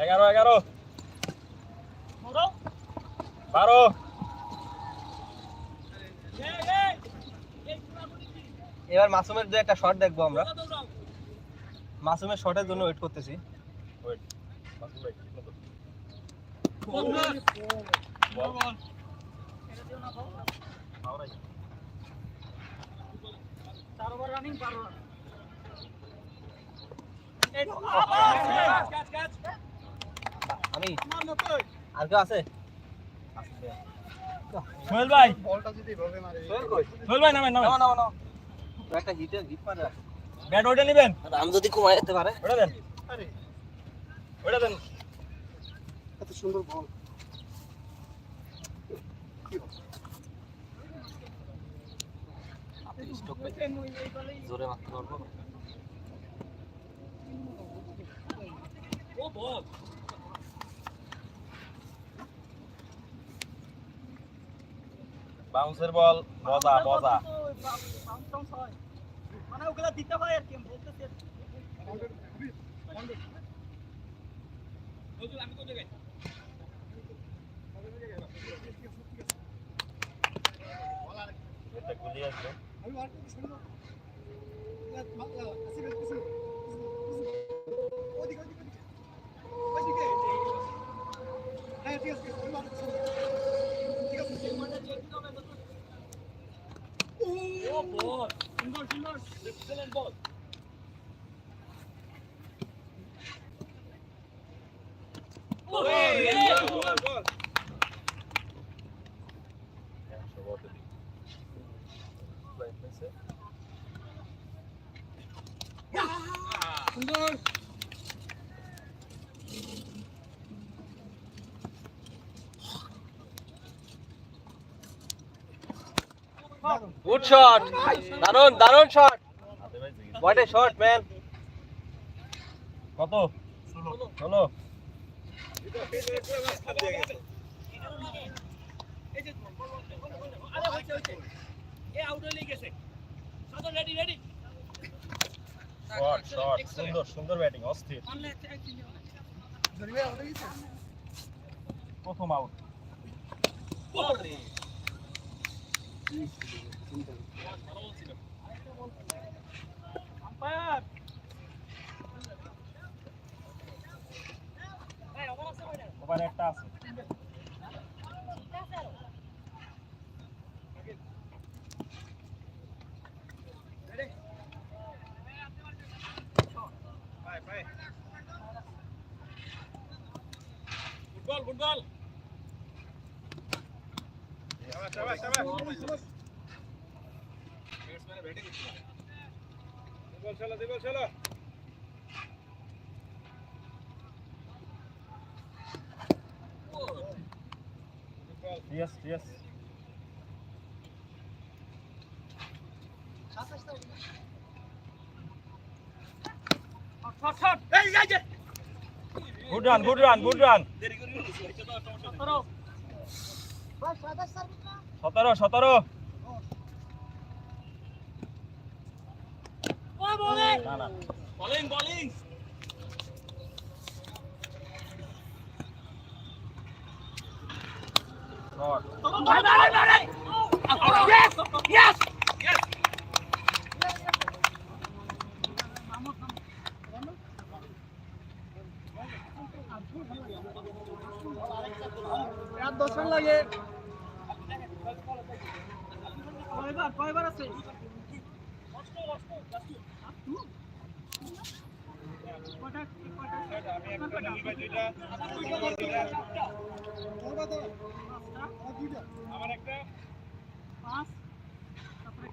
এগারো 12 এবার মাসুমের দু একটা শট দেখবো আমরা। মাসুমের শটের জন্য ওয়েট করতেছি। আমি আর কেউ আছে? সোহেল ভাই, বলটা যদি ভাবে মারে। সোহেল ভাই নামেন। না একটা হিট মারে। ব্যাট ওইটা নেবেন, রাম যদি কমায় যেতে পারে ওটা দেন। ওটা দেন। কত সুন্দর বল। জোরে মারতে পারবো। ও বল বাউন্সের বল, মজা মানে ওগুলা দিতে হয় আর কি বলতেছি। আমি তো দেখাই এটা গুলি আসবে। ও বল সুন্দর এক্সেলেন্ট বল। সুন্দর গুড শট, দারুন shot. What a shot man. কত? 16। আরে হইছে এ আউট হয়ে গেছে। সদর রেডি শট, সুন্দর ব্যাটিং, অস্থির। প্রথম আউট। আম্পায়ার ওভারে একটা আছে। ফুটবল চলো Yes. Good run. 17. না. Bowling. Shot. Yes. আর 10 রান লাগে। কয়বার আছে? আমার একটা 5